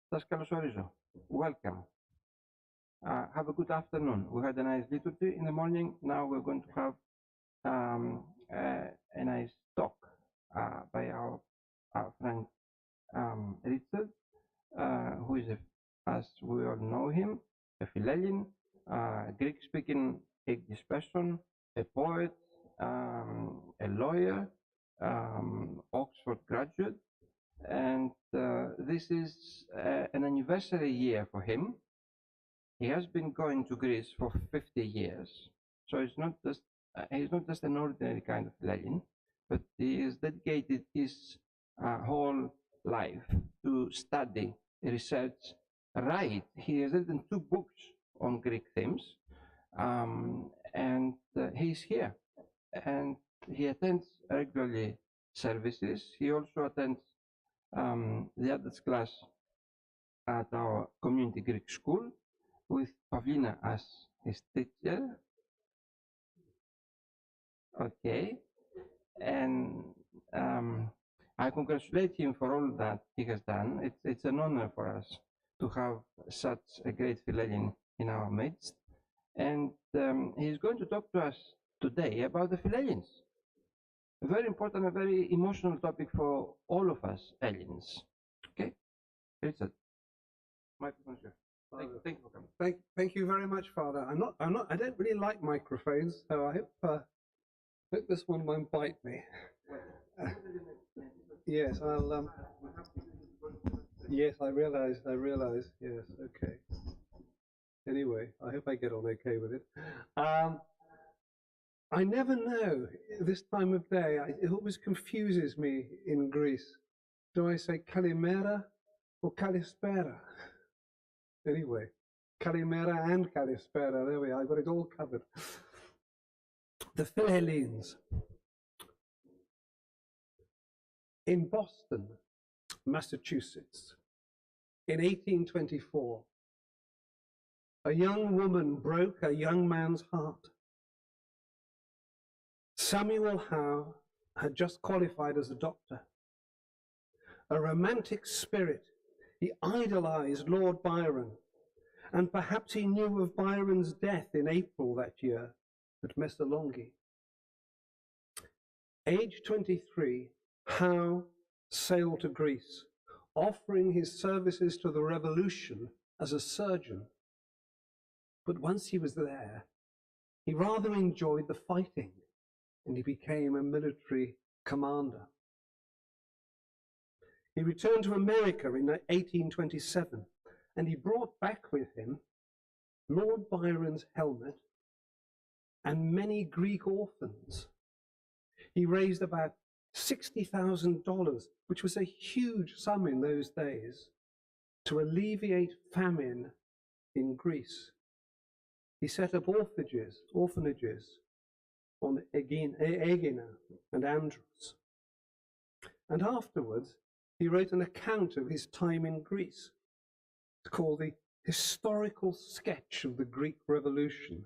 Σας καλωσορίζω. Welcome. Have a good afternoon. We had a nice liturgy in the morning. Now we're going to have a nice talk by our friend Richard, who is, as we all know him, a Philhellene, Greek-speaking English person, a poet, a lawyer, Oxford graduate, and this is an anniversary year for him. He has been going to Greece for 50 years, so it's not just he's not just an ordinary kind of Philhellene, but he has dedicated his whole life to study, research, write. He has written 2 books on Greek themes, and he's here, and he attends regularly services. He also attends the adults class at our community Greek school with Pavlina as his teacher. Okay, and I congratulate him for all that he has done. It's an honor for us to have such a great Philhellene in our midst, and he's going to talk to us today about the Philhellenes. A very important, a very emotional topic for all of us Hellenes. Okay, Richard, microphone, sir. Thank you for coming. Thank you very much, Father. I don't really like microphones, so I hope this one won't bite me. Yes, I'll. Yes, I realize. Yes, okay. Anyway, I hope I get on okay with it. I never know this time of day. It always confuses me in Greece. Do I say kalimera or kalispera? Anyway, kalimera and kalispera. There we are. I've got it all covered. The Philhellenes. In Boston, Massachusetts, in 1824, a young woman broke a young man's heart. Samuel Howe had just qualified as a doctor. A romantic spirit, he idolized Lord Byron, and perhaps he knew of Byron's death in April that year at Messalongi. Age 23, Howe sailed to Greece, offering his services to the revolution as a surgeon. But once he was there, he rather enjoyed the fighting, and he became a military commander. He returned to America in 1827, and he brought back with him Lord Byron's helmet and many Greek orphans. He raised about $60,000, which was a huge sum in those days, to alleviate famine in Greece. He set up orphanages on Aegina and Andros. And afterwards, he wrote an account of his time in Greece. It's called the Historical Sketch of the Greek Revolution,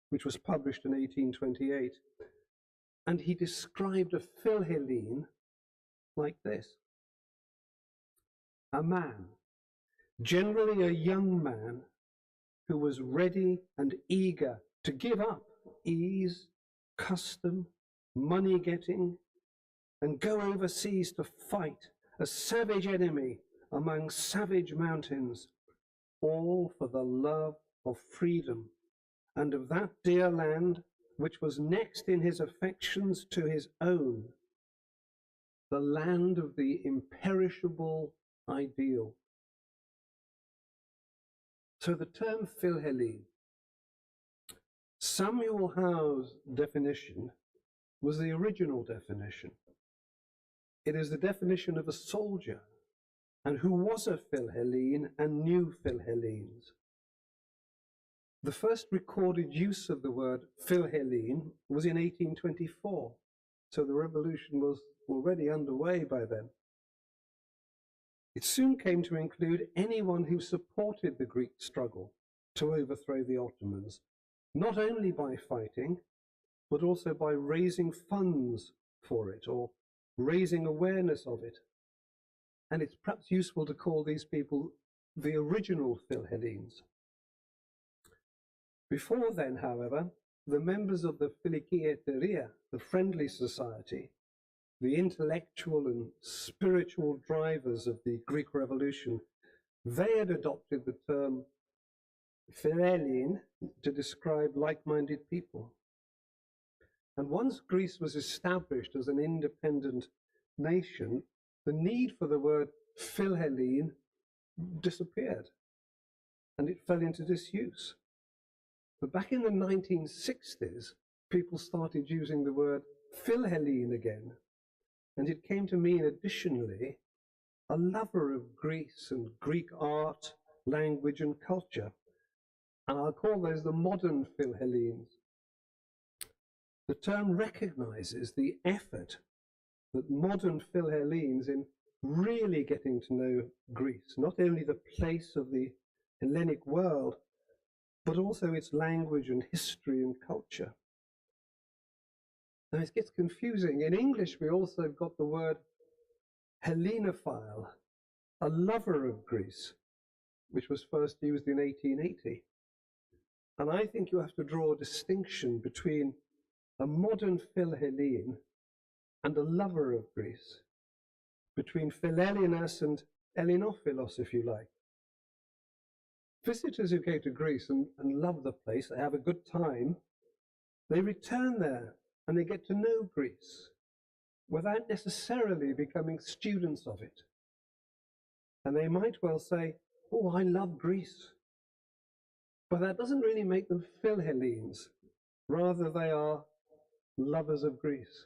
which was published in 1828. And he described a Philhellene like this. A man, generally a young man, who was ready and eager to give up ease, custom, money-getting, and go overseas to fight a savage enemy among savage mountains, all for the love of freedom and of that dear land which was next in his affections to his own, the land of the imperishable ideal. So the term Philhellene, Samuel Howe's definition was the original definition. It is the definition of a soldier, and who was a Philhellene and knew Philhellenes. The first recorded use of the word Philhellene was in 1824, so the revolution was already underway by then. It soon came to include anyone who supported the Greek struggle to overthrow the Ottomans, not only by fighting, but also by raising funds for it or raising awareness of it. and it's perhaps useful to call these people the original Philhellenes. Before then, however, the members of the Philhellenes, the friendly society, the intellectual and spiritual drivers of the Greek Revolution, they had adopted the term Philhellene to describe like-minded people. And once Greece was established as an independent nation, the need for the word Philhellene disappeared, and it fell into disuse. But back in the 1960s, people started using the word Philhellene again, and it came to mean additionally a lover of Greece and Greek art, language and culture. And I'll call those the modern Philhellenes. The term recognizes the effort that modern Philhellenes in really getting to know Greece, not only the place of the Hellenic world, but also its language and history and culture. Now it gets confusing. In English, we also have got the word Hellenophile, a lover of Greece, which was first used in 1880. And I think you have to draw a distinction between a modern Philhellene and a lover of Greece, between Philhellenes and Ellenophilos, if you like. Visitors who go to Greece and love the place, they have a good time, they return there and they get to know Greece without necessarily becoming students of it. And they might well say, oh, I love Greece. But that doesn't really make them Philhellenes. Rather, they are lovers of Greece.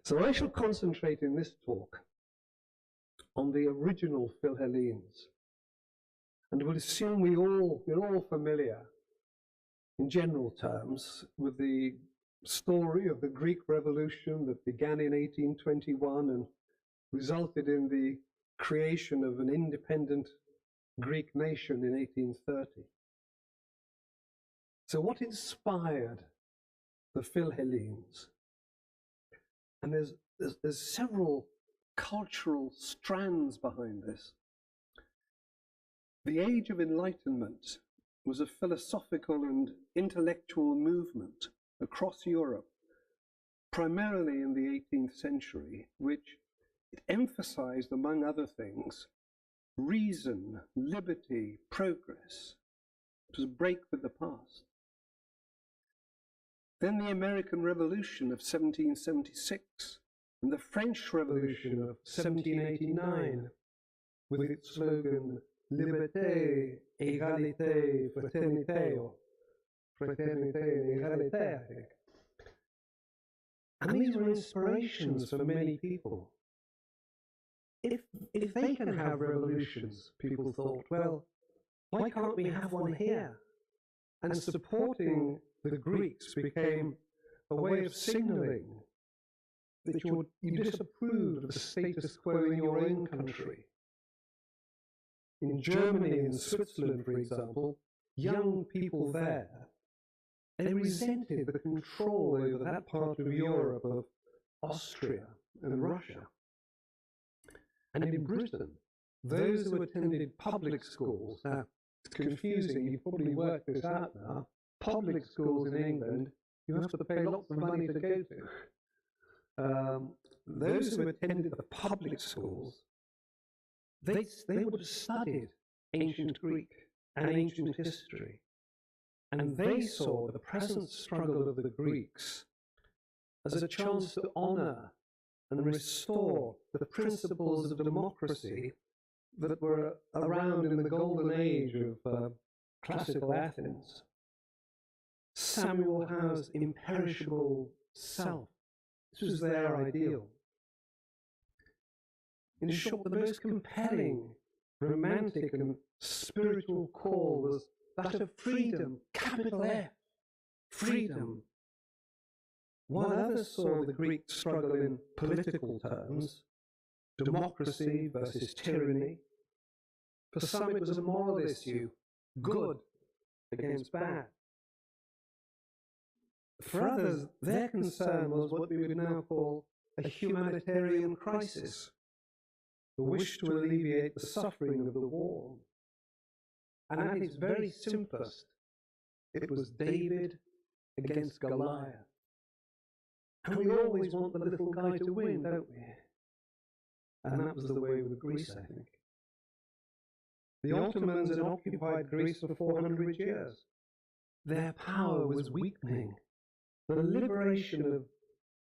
So I shall concentrate in this talk on the original Philhellenes. And we'll assume we're all familiar, in general terms, with the story of the Greek Revolution that began in 1821 and resulted in the creation of an independent Greek nation in 1830. So what inspired the Philhellenes? And there's several cultural strands behind this. The Age of Enlightenment was a philosophical and intellectual movement across Europe, primarily in the 18th century, which it emphasized, among other things, reason, liberty, progress. It was a break with the past. Then the American Revolution of 1776 and the French Revolution of 1789, with its slogan, Liberté, Égalité, Fraternité, or Fraternité and Égalité, I think. And these were inspirations for many people. If they can have revolutions, people thought, well, why can't we have one here? And supporting the Greeks became a way of signaling that you disapproved of the status quo in your own country. In Germany and Switzerland, for example, young people there, they resented the control over that part of Europe of Austria and Russia. And in Britain, those who attended public schools, now it's confusing, you've probably worked this out now, public schools in England, you have to pay lots of money to go to. Those who attended the public schools, they would have studied ancient Greek and ancient history. And they saw the present struggle of the Greeks as a chance to honor and restore the principles of democracy that were around in the golden age of classical Athens. Samuel Howe's imperishable self. This was their ideal. In short, the most compelling, romantic and spiritual call was that of freedom, capital F, freedom. While others saw the Greek struggle in political terms, democracy versus tyranny, for some it was a moral issue, good against bad. For others, their concern was what we would now call a humanitarian crisis, the wish to alleviate the suffering of the war. And at its very simplest, it was David against Goliath. And we always want the little guy to win, don't we? And that was the way with Greece, I think. The Ottomans had occupied Greece for 400 years. Their power was weakening. The liberation of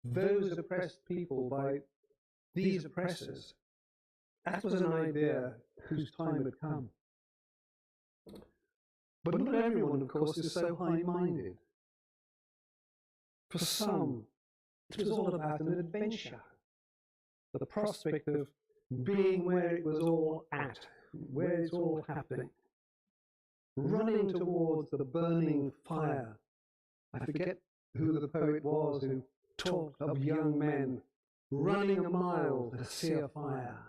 those oppressed people by these oppressors, that was an idea whose time had come. But not everyone, of course, is so high-minded. For some, it was all about an adventure, the prospect of being where it was all at, where it's all happening, running towards the burning fire. I forget who the poet was who talked of young men running a mile to see a fire.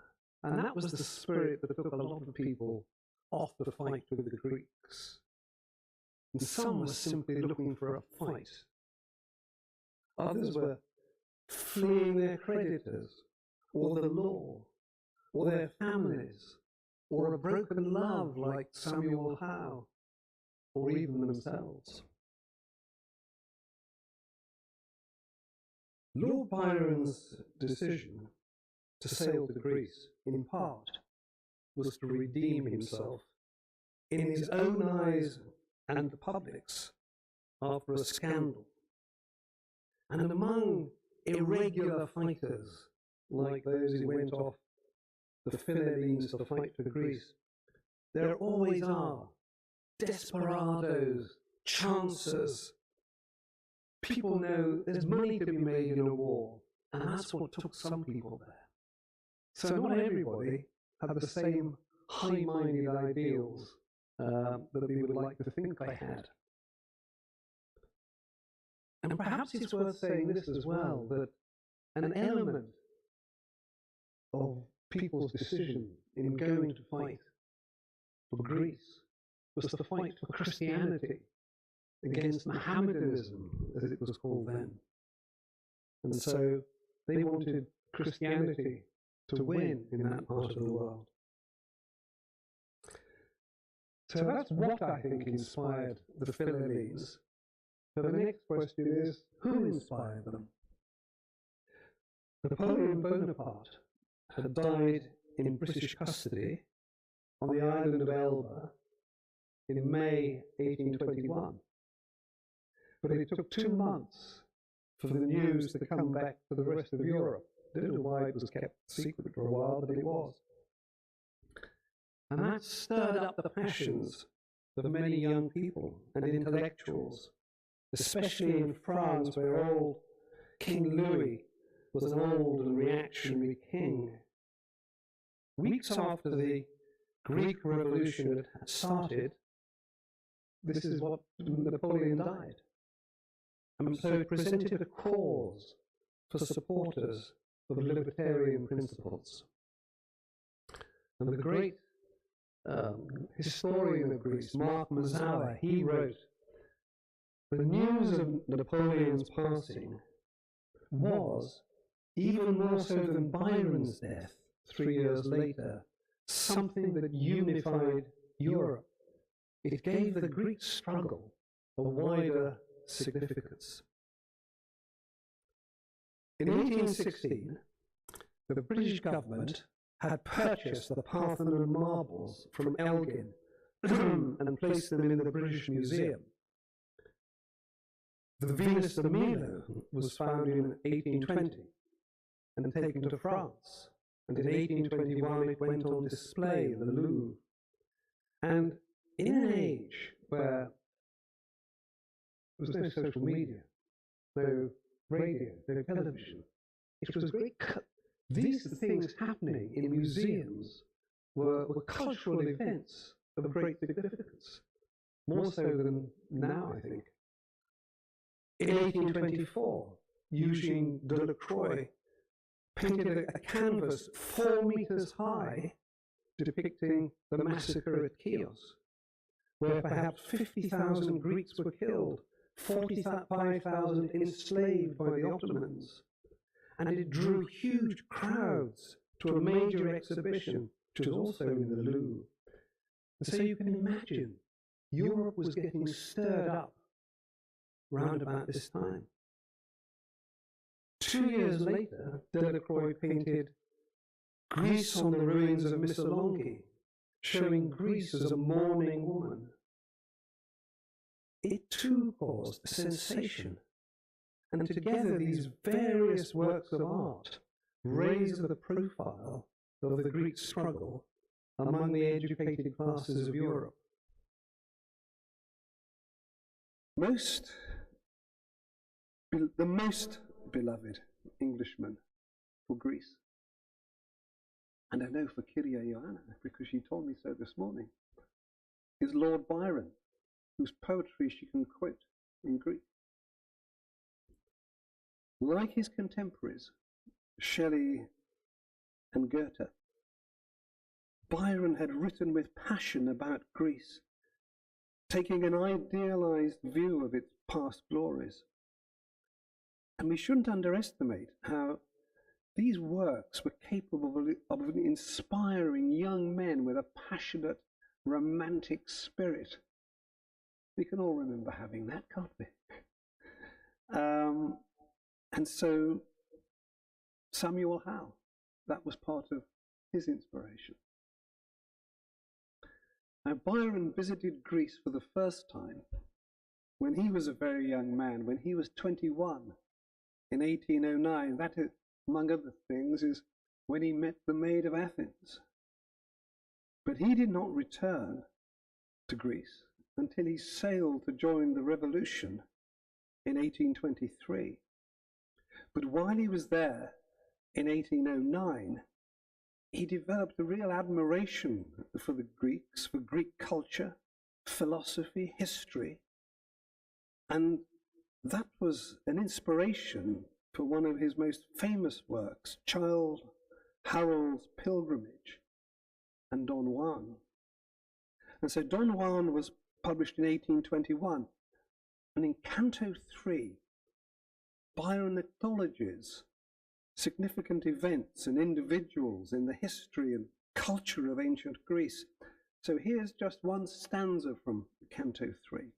And that was the spirit that took a lot of people off the fight with the Greeks. And some were simply looking for a fight. Others were fleeing their creditors, or the law, or their families, or a broken love like Samuel Howe, or even themselves. Lord Byron's decision to sail to Greece, in part, was to redeem himself in his own eyes and the public's after a scandal. And among irregular fighters, like those who went off the Philhellenes to fight for Greece, there always are desperados, chancers. People know there's money to be made in a war, and that's what took some people there. So not everybody had the same high-minded ideals that we would like to think they had. And perhaps it's worth saying this as well, that an element of people's decision in going to fight for Greece was to fight for Christianity against Mohammedanism, as it was called then. And so they wanted Christianity to win in that part of the world. So that's what I think inspired the Philhellenes. So the next question is, who inspired them? Napoleon Bonaparte had died in British custody on the island of Elba in May 1821. But it took 2 months for the news to come back to the rest of Europe. I don't know why it was kept secret for a while, but it was. And that stirred up the passions of many young people and intellectuals, especially in France, where old King Louis was an old and reactionary king. Weeks after the Greek Revolution had started, this is what Napoleon died. And so it presented a cause for supporters of libertarian principles. And the great historian of Greece, Mark Mazawa, he wrote, "The news of Napoleon's passing was, even more so than Byron's death 3 years later, something that unified Europe. It gave the Greek struggle a wider significance." In 1816, the British government had purchased the Parthenon marbles from Elgin and placed them in the British Museum. The Venus de Milo was found in 1820 and taken to France, and in 1821 it went on display in the Louvre. And in an age where there was no social media, no radio, no television, it was great. These things happening in museums were cultural events of great significance, more so than now, I think. In 1824, Eugene Delacroix painted a canvas 4 meters high depicting the massacre at Chios, where perhaps 50,000 Greeks were killed, 45,000 enslaved by the Ottomans, and it drew huge crowds to a major exhibition, which was also in the Louvre. And so you can imagine, Europe was getting stirred up round about this time. 2 years later, Devereux painted Greece on the Ruins of Missolonghi, showing Greece as a mourning woman. It too caused a sensation, and together these various works of art raise the profile of the Greek struggle among the educated classes of Europe. The most beloved Englishman for Greece, and I know for Kyria Ioanna, because she told me so this morning, is Lord Byron, whose poetry she can quote in Greek. Like his contemporaries, Shelley and Goethe, Byron had written with passion about Greece, taking an idealized view of its past glories. And we shouldn't underestimate how these works were capable of inspiring young men with a passionate, romantic spirit. We can all remember having that, can't we? And so Samuel Howe, that was part of his inspiration. Now, Byron visited Greece for the first time when he was a very young man, when he was 21 in 1809. That, among other things, is when he met the Maid of Athens. But he did not return to Greece until he sailed to join the revolution in 1823. But while he was there in 1809, he developed a real admiration for the Greeks, for Greek culture, philosophy, history, and that was an inspiration for one of his most famous works, Childe Harold's Pilgrimage and Don Juan. And so Don Juan was published in 1821, and in Canto 3, Byron acknowledges significant events and individuals in the history and culture of ancient Greece. So here's just one stanza from Canto 3.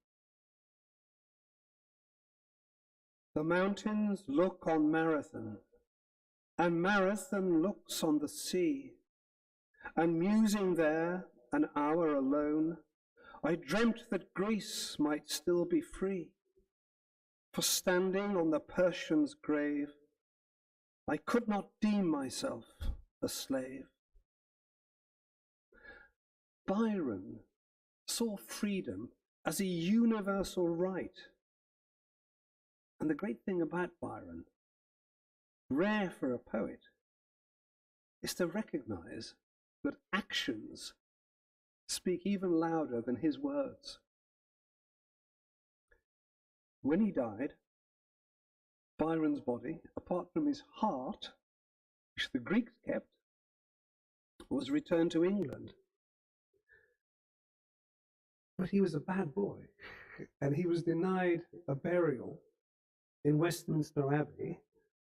The mountains look on Marathon, and Marathon looks on the sea, and musing there an hour alone, I dreamt that Greece might still be free. For standing on the Persian's grave, I could not deem myself a slave. Byron saw freedom as a universal right. And the great thing about Byron, rare for a poet, is to recognize that actions speak even louder than his words. When he died, Byron's body, apart from his heart, which the Greeks kept, was returned to England. But he was a bad boy, and he was denied a burial in Westminster Abbey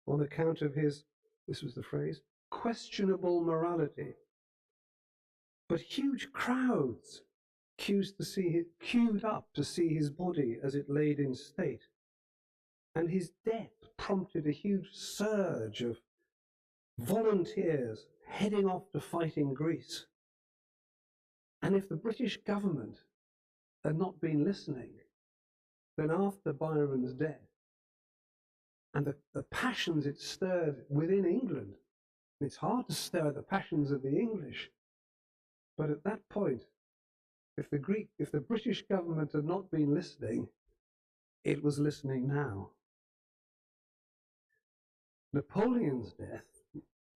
on account of his, this was the phrase, questionable morality. But huge crowds queued up to see his body as it laid in state. And his death prompted a huge surge of volunteers heading off to fight in Greece. And if the British government had not been listening, then after Byron's death, and the passions it stirred within England, it's hard to stir the passions of the English, but at that point, if the British government had not been listening, it was listening now. Napoleon's death,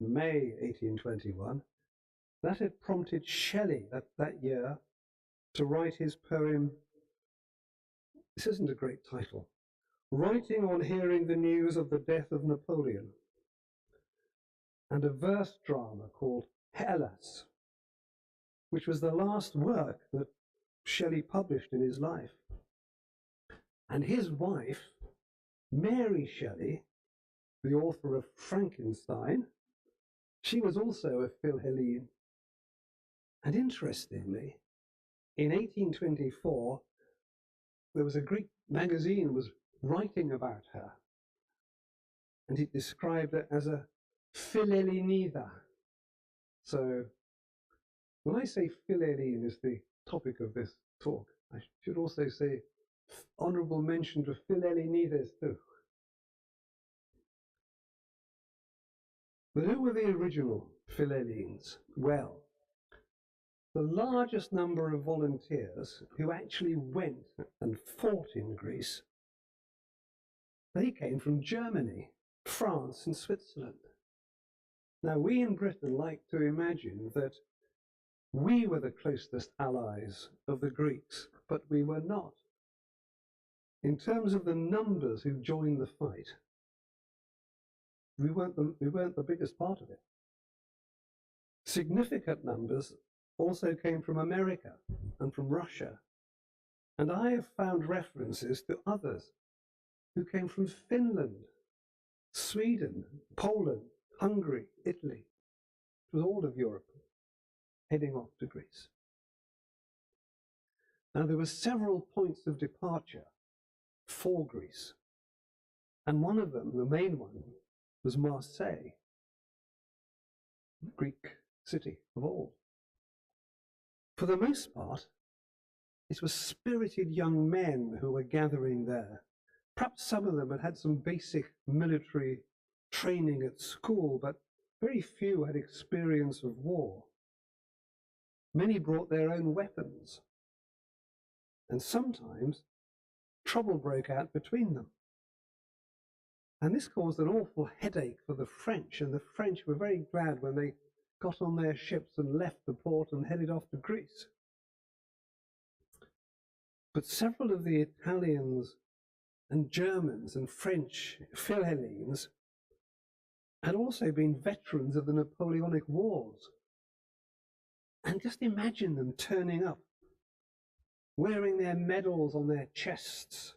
May 1821, that had prompted Shelley that year to write his poem, this isn't a great title, Writing on Hearing the News of the Death of Napoleon, and a verse drama called Philhellenes, which was the last work that Shelley published in his life. And his wife, Mary Shelley, the author of Frankenstein, She was also a Philhellene. And interestingly, in 1824, there was a Greek magazine was writing about her, and it described her as a Philhellenida. So when I say Philhellene is the topic of this talk, I should also say honourable mention to Philhellenides too. But who were the original Philhellenes? Well, the largest number of volunteers who actually went and fought in Greece, they came from Germany, France, and Switzerland. Now, we in Britain like to imagine that we were the closest allies of the Greeks, but we were not. In terms of the numbers who joined the fight, we weren't the biggest part of it. Significant numbers also came from America and from Russia. And I have found references to others who came from Finland, Sweden, Poland, Hungary, Italy. It was all of Europe heading off to Greece. Now, there were several points of departure for Greece. And one of them, the main one, was Marseille, Greek city of old. For the most part, it was spirited young men who were gathering there. Perhaps some of them had had some basic military training at school, but very few had experience of war. Many brought their own weapons, and sometimes trouble broke out between them. And this caused an awful headache for the French, and the French were very glad when they got on their ships and left the port and headed off to Greece. But several of the Italians and Germans and French Philhellenes had also been veterans of the Napoleonic Wars. And just imagine them turning up, wearing their medals on their chests.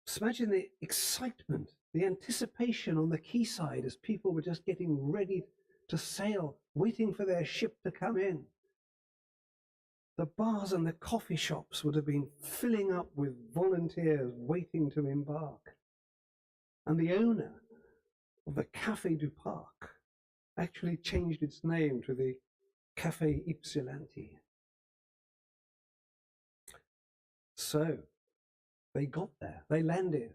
Just imagine the excitement, the anticipation on the quayside as people were just getting ready to sail, waiting for their ship to come in. The bars and the coffee shops would have been filling up with volunteers waiting to embark. And the owner of the Café du Parc actually changed its name to the Café Ypsilanti. So they got there, they landed,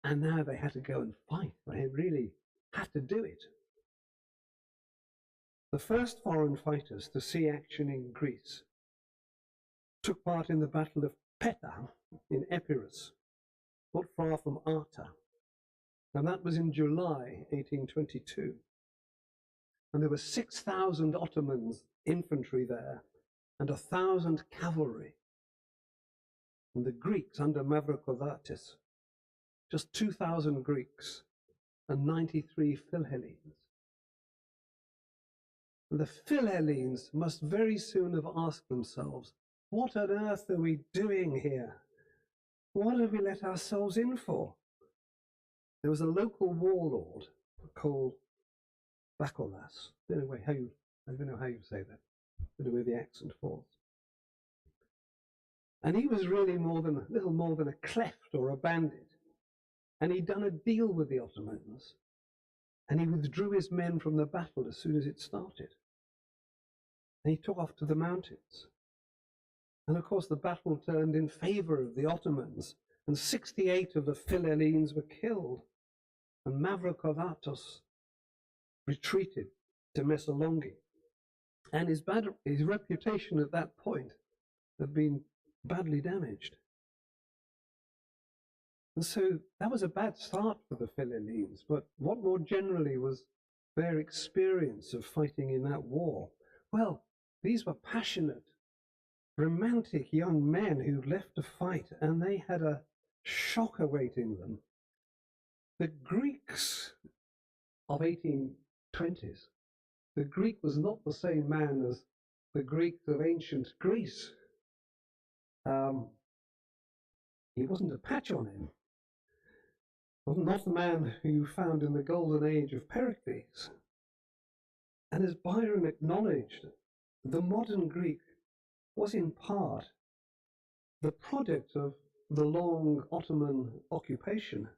and now they had to go and fight. They really had to do it. The first foreign fighters to see action in Greece took part in the Battle of Petta in Epirus, not far from Arta. And that was in July 1822. And there were 6,000 Ottomans infantry there and 1,000 cavalry. And the Greeks under Mavrocordates, just 2,000 Greeks and 93 Philhellenes. And the Philhellenes must very soon have asked themselves, what on earth are we doing here? What have we let ourselves in for? There was a local warlord called Bacolas. I don't know how you say that. I don't know where the accent falls. And he was really little more than a cleft or a bandit. And he'd done a deal with the Ottomans. And he withdrew his men from the battle as soon as it started. And he took off to the mountains. And of course, the battle turned in favor of the Ottomans, and 68 of the Philhellenes were killed. And Mavrocordates retreated to Messalongi. And his reputation at that point had been badly damaged. And so that was a bad start for the Philhellenes, but what more generally was their experience of fighting in that war? Well, these were passionate, romantic young men who'd left to fight, and they had a shock awaiting them. The Greeks of 1820s, the Greek was not the same man as the Greeks of ancient Greece. He wasn't a patch on him. Well, not the man who you found in the golden age of Pericles. And as Byron acknowledged, the modern Greek was in part the product of the long Ottoman occupation.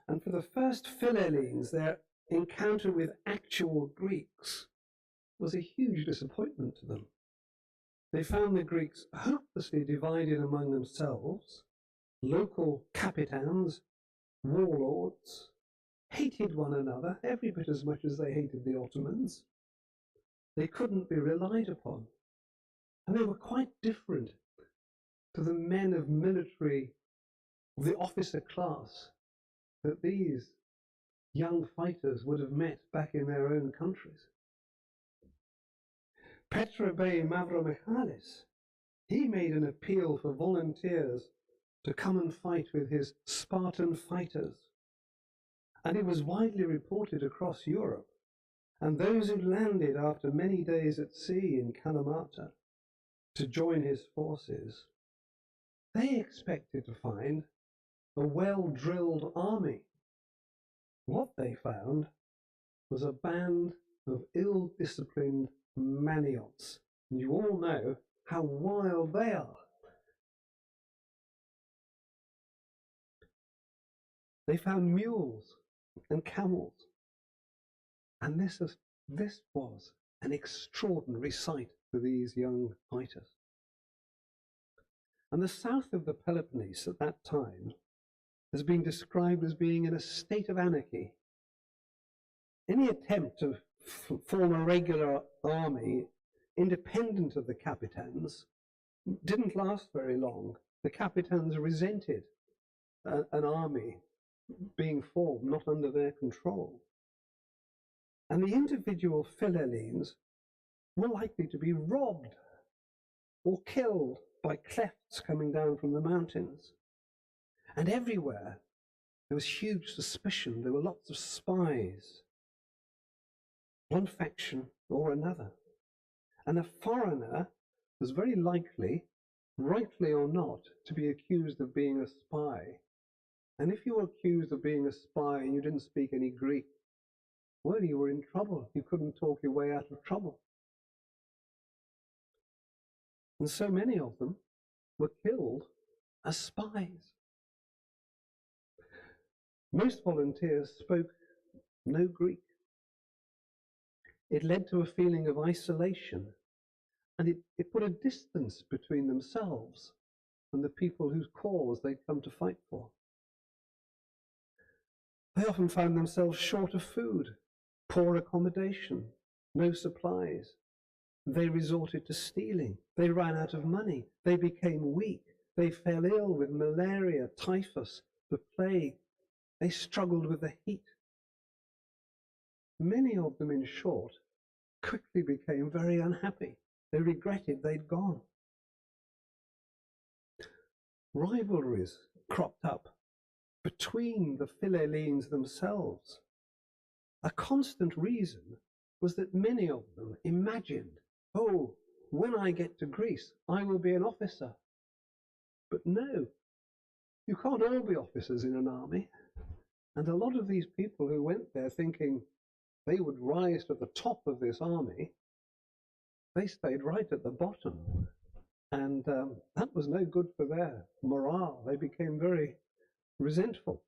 And for the first Philhellenes, their encounter with actual Greeks was a huge disappointment to them. They found the Greeks hopelessly divided among themselves, local capitans, warlords, hated one another every bit as much as they hated the Ottomans. They couldn't be relied upon. And they were quite different to the men of military, the officer class, that these young fighters would have met back in their own countries. Petre Bey Mavromichalis, he made an appeal for volunteers to come and fight with his Spartan fighters. And it was widely reported across Europe. And those who landed after many days at sea in Kalamata to join his forces, they expected to find a well-drilled army. What they found was a band of ill-disciplined maniots. And you all know how wild they are. They found mules and camels. And this was an extraordinary sight for these young fighters. And the south of the Peloponnese at that time has been described as being in a state of anarchy. Any attempt to form a regular army independent of the capitans didn't last very long. The capitans resented an army being formed not under their control. And the individual Philhellenes were likely to be robbed or killed by clefts coming down from the mountains. And everywhere there was huge suspicion. There were lots of spies, one faction or another. And a foreigner was very likely, rightly or not, to be accused of being a spy. And if you were accused of being a spy and you didn't speak any Greek, well, you were in trouble. You couldn't talk your way out of trouble. And so many of them were killed as spies. Most volunteers spoke no Greek. It led to a feeling of isolation, and it put a distance between themselves and the people whose cause they'd come to fight for. They often found themselves short of food, poor accommodation, no supplies. They resorted to stealing. They ran out of money. They became weak. They fell ill with malaria, typhus, the plague. They struggled with the heat. Many of them, in short, quickly became very unhappy. They regretted they'd gone. Rivalries cropped up between the Philhellenes themselves. A constant reason was that many of them imagined, oh, when I get to Greece, I will be an officer. But no, you can't all be officers in an army. And a lot of these people who went there thinking they would rise to the top of this army, they stayed right at the bottom. And that was no good for their morale. They became very resentful.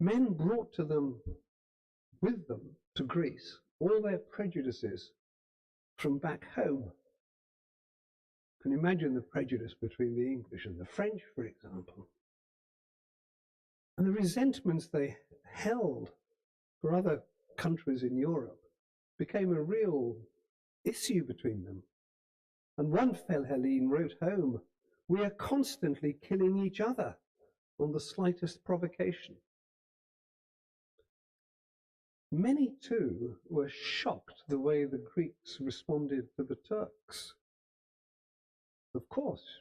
Men brought with them to Greece all their prejudices from back home. You can imagine the prejudice between the English and the French, for example. And the resentments they held for other countries in Europe became a real issue between them. And one Philhellene wrote home, "We are constantly killing each other on the slightest provocation." Many, too, were shocked the way the Greeks responded to the Turks. Of course,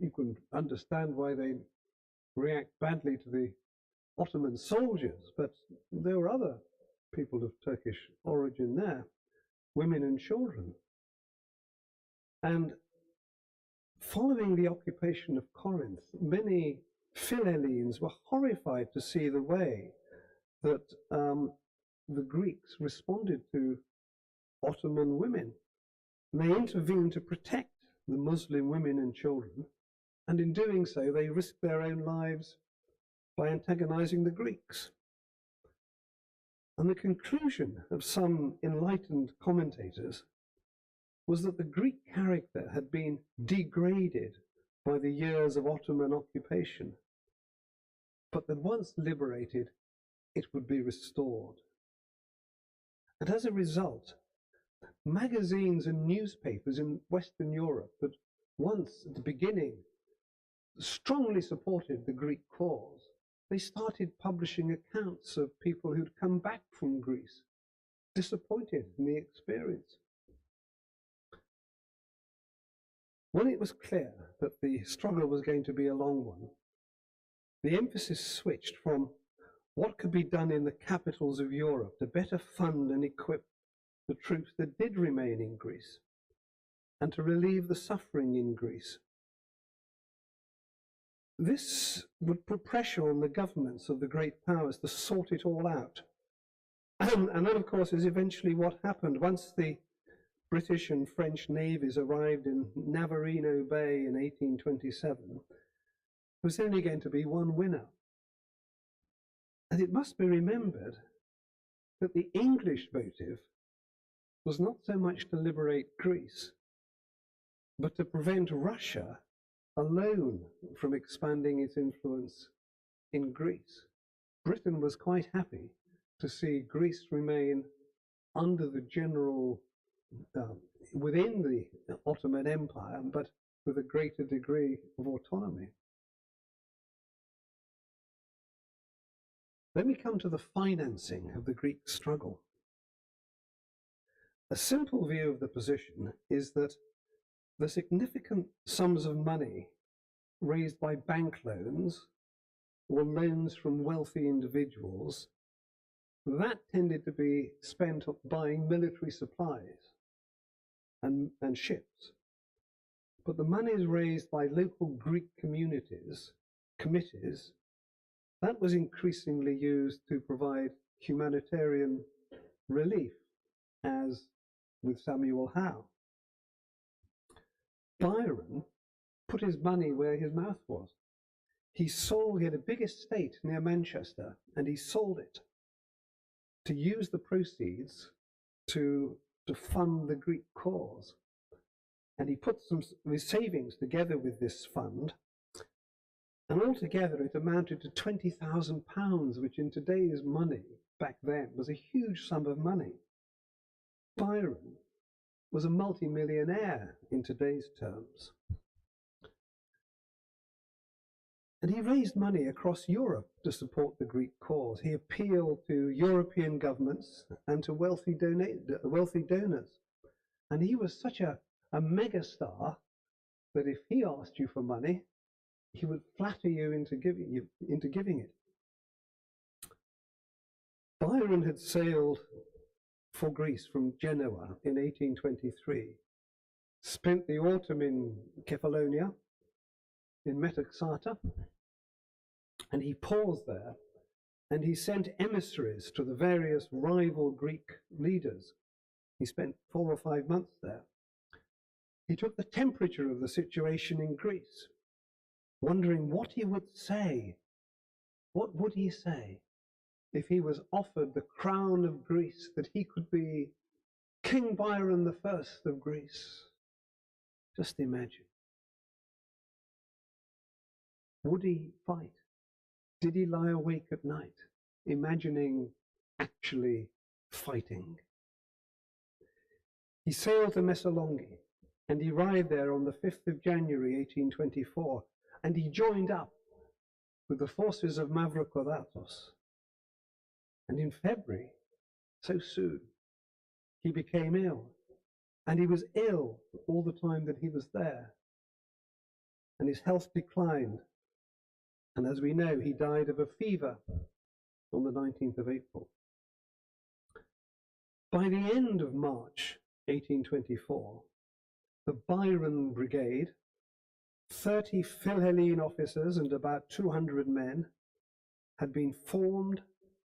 you can understand why they react badly to the Ottoman soldiers, but there were other people of Turkish origin there, women and children. And following the occupation of Corinth, many Philhellenes were horrified to see the way that the Greeks responded to Ottoman women. And they intervened to protect the Muslim women and children, and in doing so, they risked their own lives by antagonizing the Greeks. And the conclusion of some enlightened commentators was that the Greek character had been degraded by the years of Ottoman occupation, but that once liberated, it would be restored. And as a result, magazines and newspapers in Western Europe that once at the beginning strongly supported the Greek cause, they started publishing accounts of people who'd come back from Greece, disappointed in the experience. When it was clear that the struggle was going to be a long one, the emphasis switched from what could be done in the capitals of Europe to better fund and equip the troops that did remain in Greece, and to relieve the suffering in Greece. This would put pressure on the governments of the great powers to sort it all out. And that, of course, is eventually what happened. Once the British and French navies arrived in Navarino Bay in 1827, there was only going to be one winner. And it must be remembered that the English motive was not so much to liberate Greece, but to prevent Russia alone from expanding its influence in Greece. Britain was quite happy to see Greece remain under the general, within the Ottoman Empire, but with a greater degree of autonomy. Let me come to the financing of the Greek struggle. A simple view of the position is that the significant sums of money raised by bank loans or loans from wealthy individuals, that tended to be spent on buying military supplies and ships. But the monies raised by local Greek committees, that was increasingly used to provide humanitarian relief, as with Samuel Howe. Byron put his money where his mouth was. He had a big estate near Manchester, and he sold it to use the proceeds to fund the Greek cause. And he put some of his savings together with this fund, and altogether it amounted to £20,000, which in today's money, back then, was a huge sum of money. Byron was a multi-millionaire in today's terms. And he raised money across Europe to support the Greek cause. He appealed to European governments and to wealthy donors. And he was such a megastar that if he asked you for money, he would flatter you into giving it. Byron had sailed for Greece from Genoa in 1823, spent the autumn in Kefalonia, in Metaxata, and he paused there, and he sent emissaries to the various rival Greek leaders. He spent 4 or 5 months there. He took the temperature of the situation in Greece, wondering what he would say. What would he say if he was offered the crown of Greece, that he could be King Byron the First of Greece? Just imagine. Would he fight? Did he lie awake at night, imagining actually fighting? He sailed to Messalongi, and he arrived there on the 5th of January, 1824, and he joined up with the forces of Mavrocordatos. And in February, so soon, he became ill, and he was ill all the time that he was there, and his health declined. And as we know, he died of a fever on the 19th of April. By the end of March 1824, the Byron Brigade, 30 Philhellene officers and about 200 men had been formed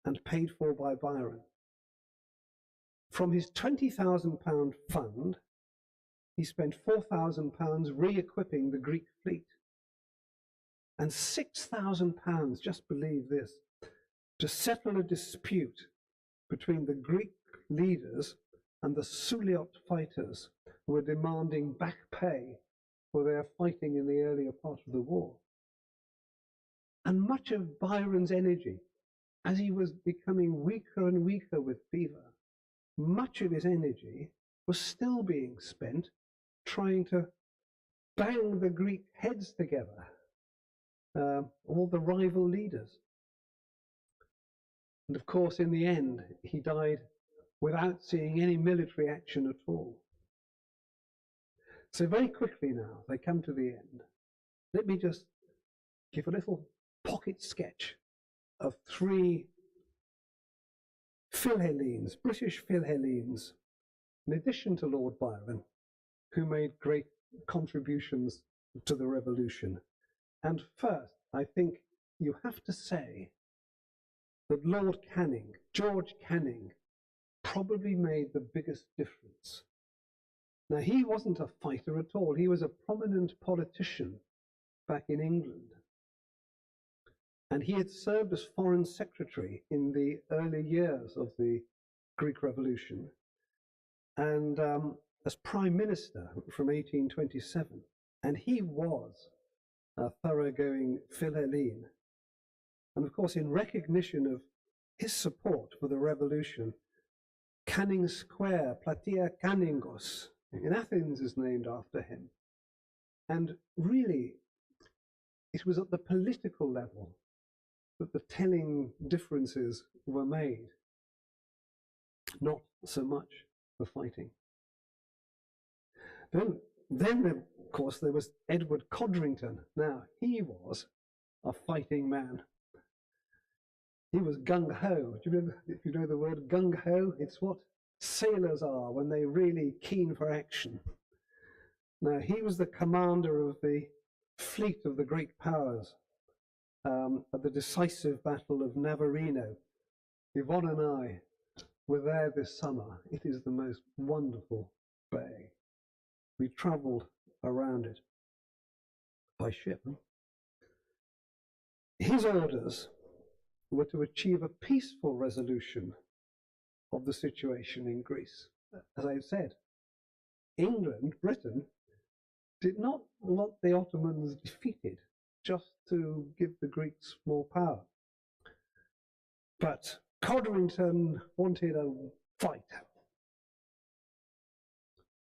and paid for by Byron. From his £20,000 fund, he spent £4,000 re-equipping the Greek fleet, and £6,000, just believe this, to settle a dispute between the Greek leaders and the Suliot fighters who were demanding back pay for their fighting in the earlier part of the war. And much of Byron's energy, as he was becoming weaker and weaker with fever, much of his energy was still being spent trying to bang the Greek heads together, all the rival leaders. And of course, in the end, he died without seeing any military action at all. So very quickly now, they come to the end. Let me just give a little pocket sketch of 3 Philhellenes, British Philhellenes, in addition to Lord Byron, who made great contributions to the revolution. And first, I think you have to say that Lord Canning, George Canning, probably made the biggest difference. Now, he wasn't a fighter at all. He was a prominent politician back in England. And he had served as Foreign Secretary in the early years of the Greek Revolution, and as Prime Minister from 1827. And he was a thoroughgoing Philhellene. And of course, in recognition of his support for the revolution, Canning Square, Platea Canningos, in Athens, is named after him. And really, it was at the political level that the telling differences were made, not so much the fighting. Then of course, there was Edward Codrington. Now, he was a fighting man. He was gung-ho. If you know the word gung-ho, it's what sailors are when they're really keen for action. Now, he was the commander of the fleet of the great powers at the decisive Battle of Navarino. Yvonne and I were there this summer. It is the most wonderful bay. We travelled around it by ship. His orders were to achieve a peaceful resolution of the situation in Greece. As I said, England, Britain, did not want the Ottomans defeated just to give the Greeks more power. But Codrington wanted a fight.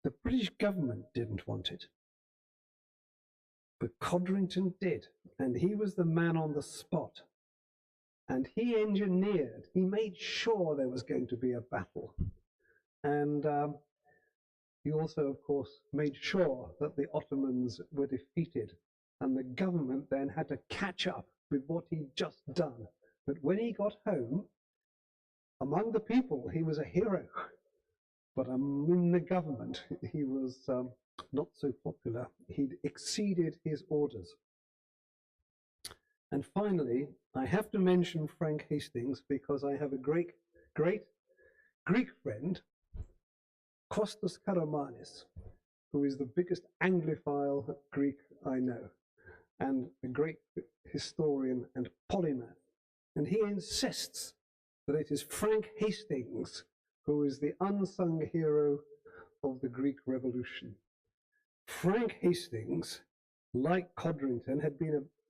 The British government didn't want it, but Codrington did, and he was the man on the spot. And he engineered, he made sure there was going to be a battle. And he also, of course, made sure that the Ottomans were defeated. And the government then had to catch up with what he'd just done. But when he got home, among the people, he was a hero. But in the government, he was not so popular. He'd exceeded his orders. And finally, I have to mention Frank Hastings because I have a great Greek friend, Kostas Karamanlis, who is the biggest Anglophile Greek I know, and a great historian and polymath. And he insists that it is Frank Hastings who is the unsung hero of the Greek Revolution. Frank Hastings, like Codrington,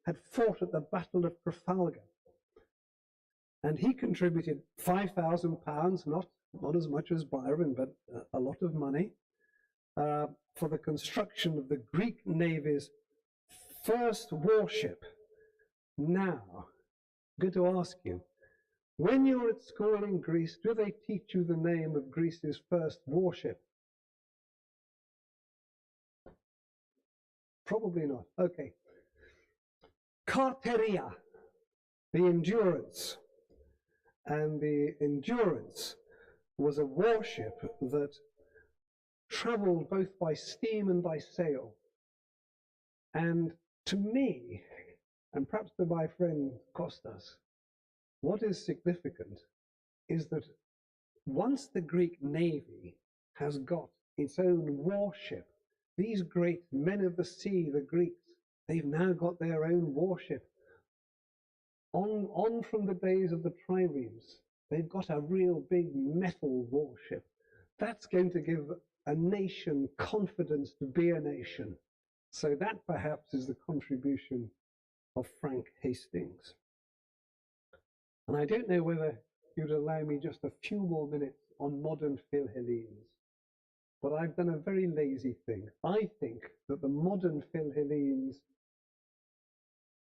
had fought at the Battle of Trafalgar. And he contributed £5,000, not as much as Byron, but a lot of money, for the construction of the Greek Navy's first warship. Now, I'm going to ask you, when you're at school in Greece, do they teach you the name of Greece's first warship? Probably not. Okay. Carteria, the Endurance. And the Endurance was a warship that traveled both by steam and by sail. And to me, and perhaps to my friend Kostas, what is significant is that once the Greek navy has got its own warship, these great men of the sea, the Greeks, they've now got their own warship. On from the days of the triremes, they've got a real big metal warship. That's going to give a nation confidence to be a nation. So that perhaps is the contribution of Frank Hastings. And I don't know whether you'd allow me just a few more minutes on modern Philhellenes, but I've done a very lazy thing. I think that the modern Philhellenes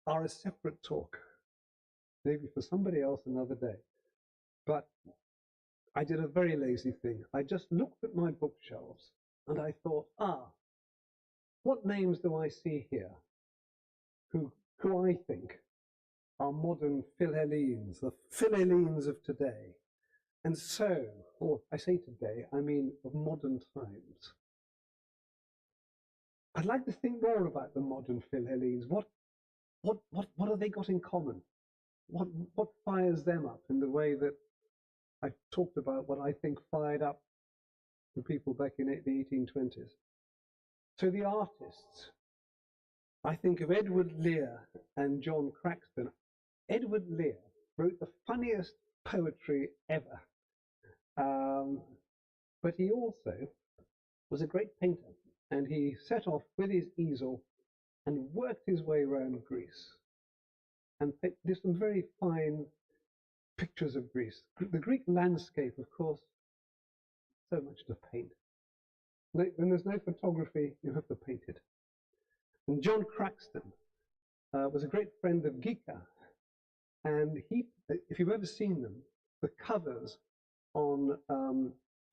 are a separate talk, maybe for somebody else another day. But I did a very lazy thing. I just looked at my bookshelves and I thought, what names do I see here who I think are modern Philhellenes, the Philhellenes of today? And so, or I say today, I mean of modern times. I'd like to think more about the modern Philhellenes. What have they got in common? What fires them up in the way that I talked about what I think fired up the people back in the 1820s? So the artists, I think of Edward Lear and John Craxton. Edward Lear wrote the funniest poetry ever. But he also was a great painter, and he set off with his easel and worked his way around Greece and did some very fine pictures of Greece. The Greek landscape, of course, so much to paint. When there's no photography, you have to paint it. And John Craxton was a great friend of Gika, and if you've ever seen them, the covers on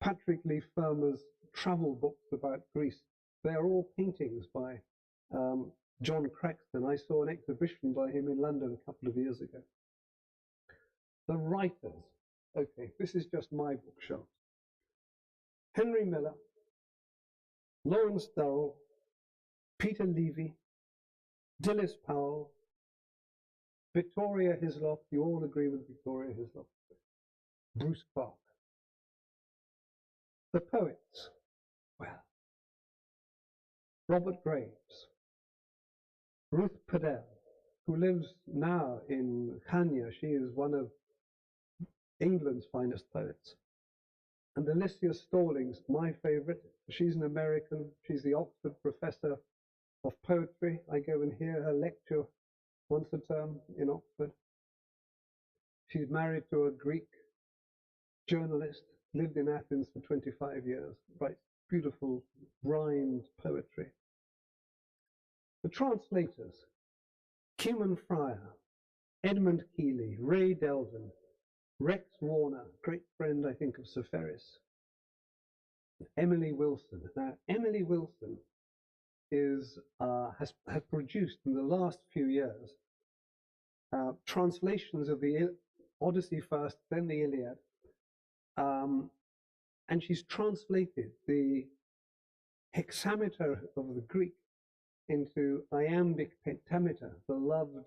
Patrick Leigh Fermor's travel books about Greece, they are all paintings by John Craxton. I saw an exhibition by him in London a couple of years ago. The writers, okay, this is just my bookshelf. Henry Miller, Lawrence Durrell, Peter Levy, Dilys Powell, Victoria Hislop, you all agree with Victoria Hislop, Bruce Clark. The poets, well, Robert Graves, Ruth Padel, who lives now in Kenya. She is one of England's finest poets. And Alicia Stallings, my favorite. She's an American. She's the Oxford Professor of Poetry. I go and hear her lecture once a term in Oxford. She's married to a Greek journalist, lived in Athens for 25 years, writes beautiful rhymed poetry. The translators, Cuman Fryer, Edmund Keeley, Ray Delvin, Rex Warner, great friend, I think, of Sir Ferris, Emily Wilson. Now, Emily Wilson has produced in the last few years translations of the Odyssey first, then the Iliad, and she's translated the hexameter of the Greek into iambic pentameter, the loved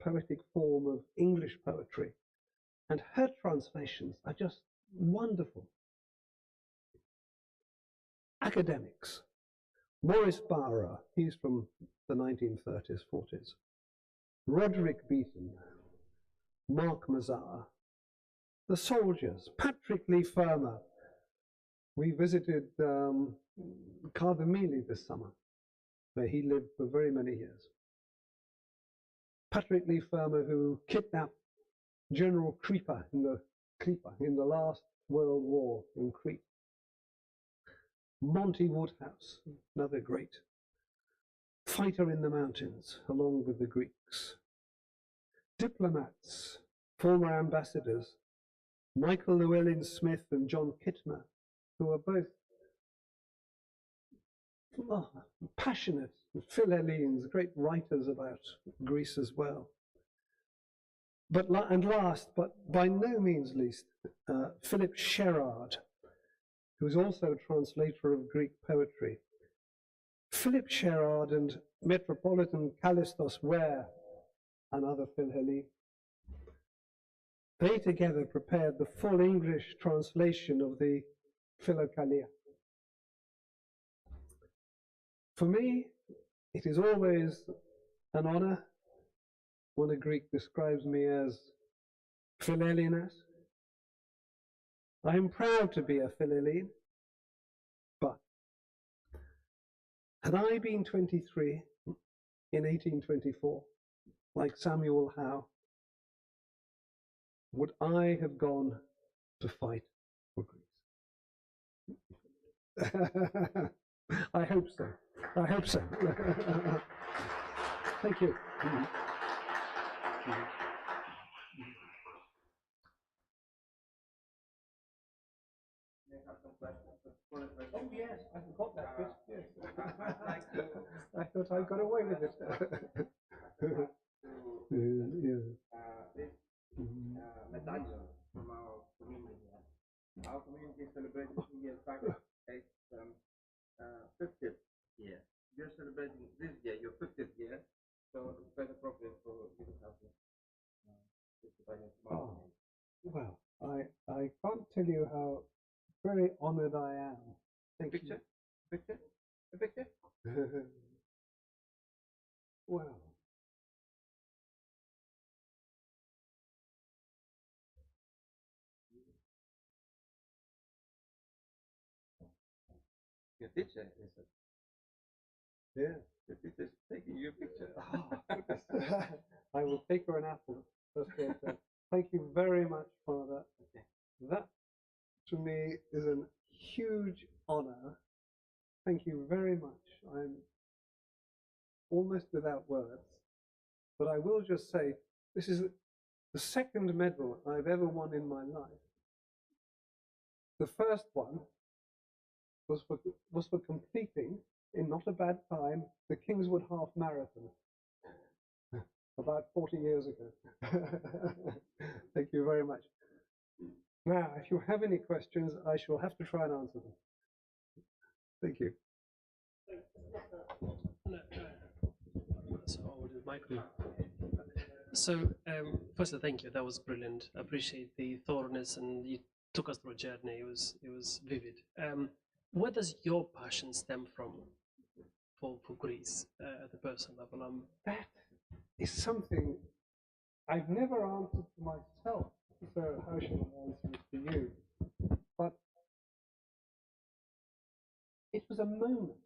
poetic form of English poetry. And her translations are just wonderful. Academics. Maurice Barra, he's from the 1930s, 40s. Roderick Beaton, Mark Mazar. The soldiers, Patrick Leigh Fermor. We visited Cardamili this summer, where he lived for very many years. Patrick Leigh Fermor, who kidnapped General Creeper in the last World War in Crete. Monty Woodhouse, another great fighter in the mountains, along with the Greeks. Diplomats, former ambassadors, Michael Llewellyn Smith and John Kittner, who are both passionate Philhellenes, great writers about Greece as well. And last, but by no means least, Philip Sherard, who is also a translator of Greek poetry. Philip Sherard and Metropolitan Callistos Ware, another Philhellene, they together prepared the full English translation of the Philokalia. For me, it is always an honor when a Greek describes me as Philhellenes. I am proud to be a Philhellene, but had I been 23 in 1824, like Samuel Howe, would I have gone to fight for Greece? I hope so. I hope so. Thank you. Oh yes, I forgot that bit. Yes. I thought I got away with it. Medallion from our community. Our community celebrated 2 years back. It's 50th year. You're celebrating this year, your 50th year, so it's quite appropriate for you to have this medallion from our community. Well, I can't tell you how very honored I am. Thank you. Picture? A picture? Well. Your teacher is it? Yeah. Your teacher's taking your picture. Oh, I will take her an apple. Thank you very much, Father. Okay. That, to me, is a huge honor. Thank you very much. I'm almost without words. But I will just say, this is the second medal I've ever won in my life. The first one was for completing, in not a bad time, the Kingswood Half Marathon about 40 years ago. Thank you very much. Now, if you have any questions, I shall have to try and answer them. Thank you. So, firstly, thank you. That was brilliant. I appreciate the thoroughness, and you took us through a journey. It was vivid. Where does your passion stem from for Greece at the personal level? That is something I've never answered to myself. So how shall I answer it to you? But it was a moment.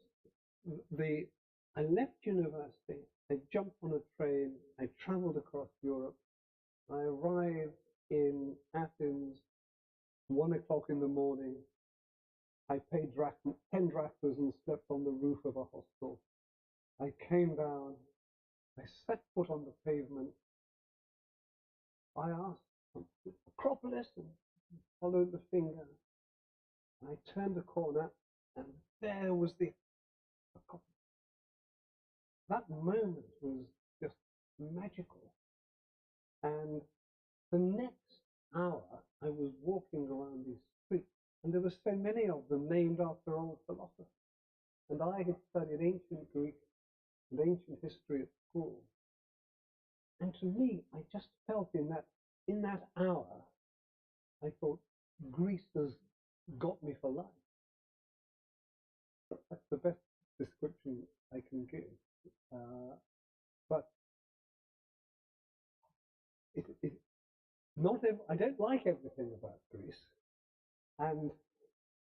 I left university, I jumped on a train, I traveled across Europe, I arrived in Athens 1 o'clock in the morning. I paid 10 drachmas and slept on the roof of a hostel. I came down, I set foot on the pavement. I asked, Acropolis, and followed the finger. I turned the corner, and there was the Acropolis. That moment was just magical. And the next hour, I was walking around these streets, and there were so many of them named after old philosophers. And I had studied ancient Greek and ancient history at school. And to me, I just felt in that hour, I thought, Greece has got me for life. That's the best description I can give. But I don't like everything about Greece, and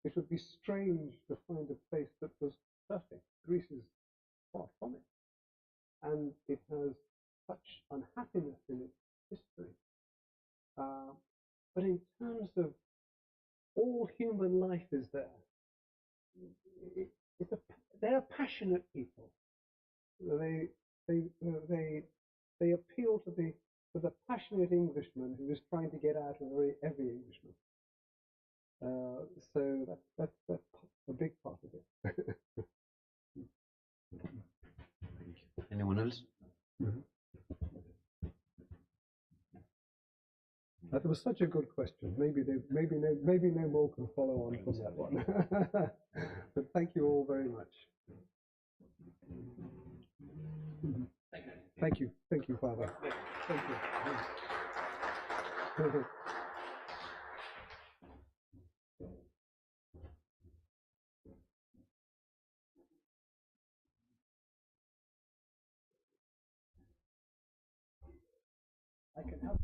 it would be strange to find a place that was perfect. Greece is far from it, and it has such unhappiness in its history. But in terms of all human life is there. They're passionate people. They appeal to the passionate Englishman who is trying to get out of every Englishman. So that's a big part of it. Anyone else? Mm-hmm. That was such a good question. Maybe no more can follow on from that one. But thank you all very much. Thank you, Father. Thank you. I can help.